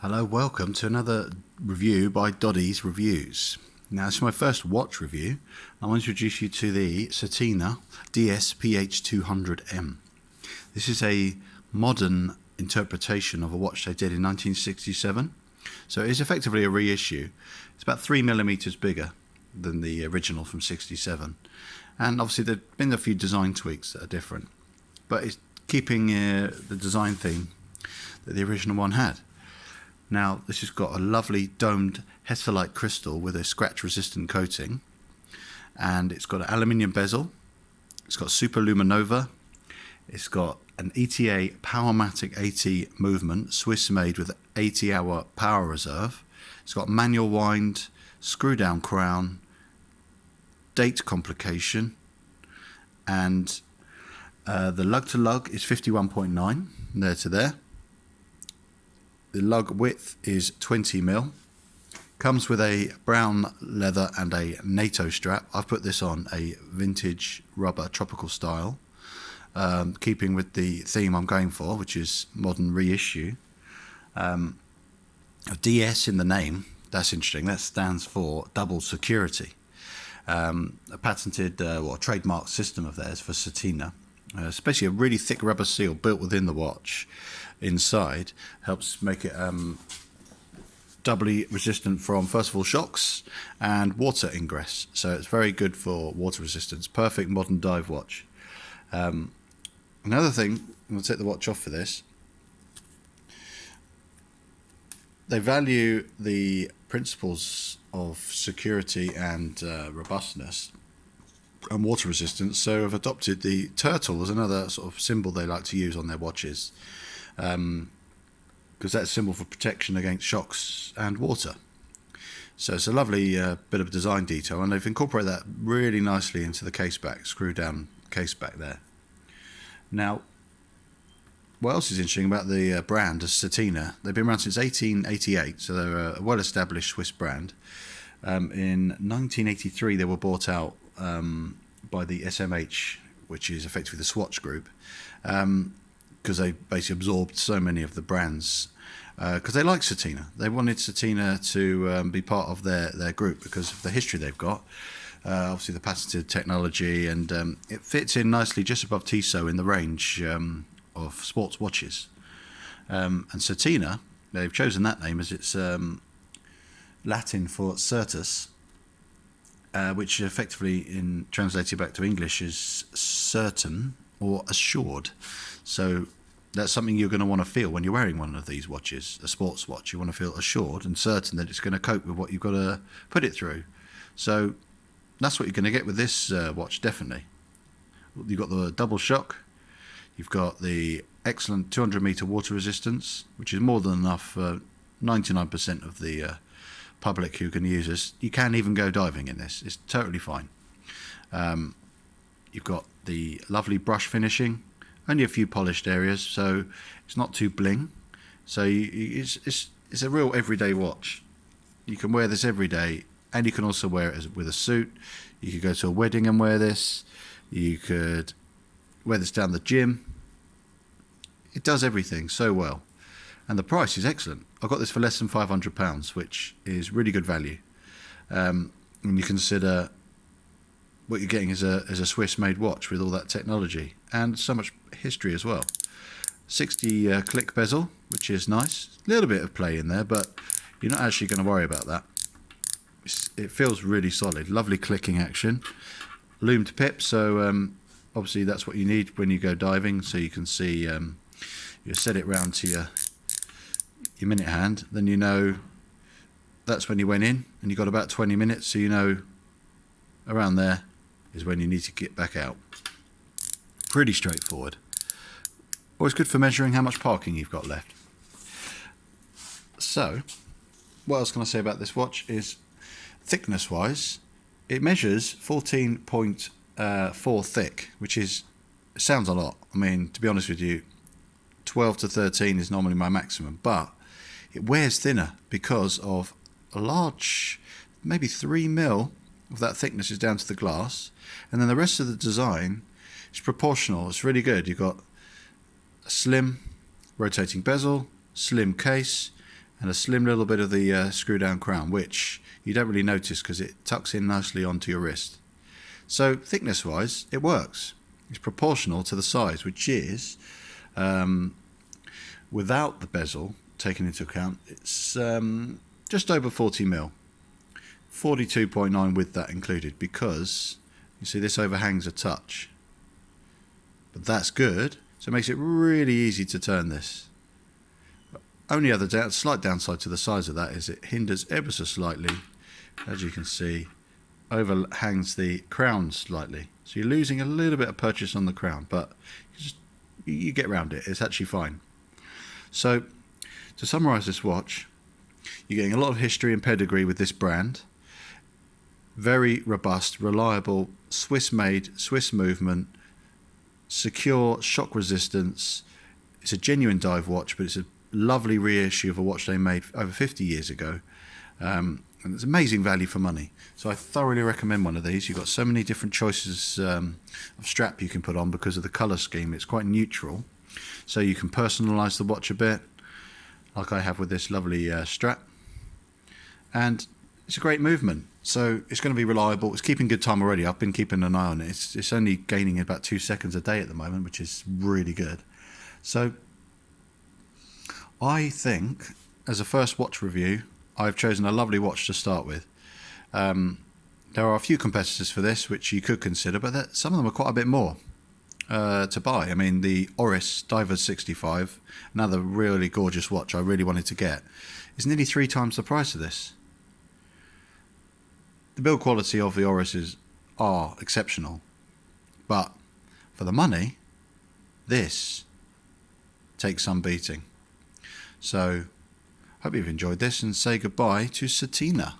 Hello, welcome to another review by Doddy's Reviews. Now, this is my first watch review. I want to introduce you to the Certina DS PH200m. This is a modern interpretation of a watch they did in 1967. So it is effectively a reissue. It's about 3mm bigger than the original from 67. And obviously there have been a few design tweaks that are different. But it's keeping the design theme that the original one had. Now, this has got a lovely domed Hesselite crystal with a scratch-resistant coating, and it's got an aluminium bezel. It's got super luminova. It's got an ETA Powermatic 80 movement, Swiss-made with 80-hour power reserve. It's got manual wind, screw-down crown, date complication, and the lug-to-lug is 51.9, there to there. The lug width is 20mm. Comes with a brown leather and a NATO strap. I've put this on a vintage rubber tropical style, keeping with the theme I'm going for, which is modern reissue. A DS in the name, that's interesting. That stands for double security. A patented or trademark system of theirs for Certina. Especially a really thick rubber seal built within the watch inside helps make it doubly resistant from, first of all, shocks and water ingress. So it's very good for water resistance. Perfect modern dive watch. Another thing, I'm going to take the watch off for this. They value the principles of security and robustness and water resistance, so have adopted the turtle as another sort of symbol they like to use on their watches, because that's a symbol for protection against shocks and water. So it's a lovely bit of design detail, and they've incorporated that really nicely into the case back, screw down case back there. Now, what else is interesting about the brand as Certina? They've been around since 1888, so they're a well-established Swiss brand. In 1983 they were bought out by the SMH, which is effectively the Swatch group, because they basically absorbed so many of the brands, because they like Certina. They wanted Certina to be part of their group because of the history they've got, obviously the patented technology, and it fits in nicely just above Tissot in the range of sports watches. And Certina, they've chosen that name as it's Latin for certus, which effectively, in translated back to English, is certain or assured. So that's something you're going to want to feel when you're wearing one of these watches, a sports watch. You want to feel assured and certain that it's going to cope with what you've got to put it through. So that's what you're going to get with this watch, definitely. You've got the double shock. You've got the excellent 200-meter water resistance, which is more than enough for 99% of the public who can use this. You can even go diving in this. It's totally fine. You've got the lovely brush finishing, only a few polished areas, so it's not too bling. So it's a real everyday watch. You can wear this every day, and you can also wear it with a suit. You could go to a wedding and wear this. You could wear this down the gym. It does everything so well. And the price is excellent. I got this for less than £500, which is really good value. When you consider what you're getting is a Swiss-made watch with all that technology and so much history as well. 60 click bezel, which is nice. A little bit of play in there, but you're not actually going to worry about that. It feels really solid. Lovely clicking action. Loomed pip, so obviously that's what you need when you go diving, so you can see, you set it round to your minute hand, then you know that's when you went in, and you got about 20 minutes, so you know around there is when you need to get back out. Pretty straightforward. Always good for measuring how much parking you've got left. So, what else can I say about this watch is, thickness wise, it measures 14.4 thick, which sounds a lot. I mean, to be honest with you, 12 to 13 is normally my maximum, but it wears thinner because of a large, maybe 3mm of that thickness is down to the glass, and then the rest of the design is proportional. It's really good. You've got a slim rotating bezel, slim case, and a slim little bit of the screw down crown, which you don't really notice because it tucks in nicely onto your wrist. So thickness wise it works. It's proportional to the size, which is without the bezel taken into account, it's just over 40mm, 42.9 with that included, because you see this overhangs a touch, but that's good, so it makes it really easy to turn this. Only other slight downside to the size of that is it hinders ever so slightly, as you can see, overhangs the crown slightly, so you're losing a little bit of purchase on the crown, but you get around it. It's actually fine. So to summarize this watch, you're getting a lot of history and pedigree with this brand. Very robust, reliable, Swiss made, Swiss movement, secure, shock resistance. It's a genuine dive watch, but it's a lovely reissue of a watch they made over 50 years ago. And it's amazing value for money. So I thoroughly recommend one of these. You've got so many different choices of strap you can put on because of the colour scheme. It's quite neutral. So you can personalise the watch a bit, like I have with this lovely strap. And it's a great movement. So it's going to be reliable. It's keeping good time already. I've been keeping an eye on it. It's only gaining about 2 seconds a day at the moment, which is really good. So I think, as a first watch review, I've chosen a lovely watch to start with. There are a few competitors for this which you could consider, but some of them are quite a bit more to buy. I mean, the Oris Divers 65, another really gorgeous watch I really wanted to get, is nearly 3 times the price of this. The build quality of the Orises are exceptional, but for the money, this takes some beating. So, hope you've enjoyed this, and say goodbye to Certina.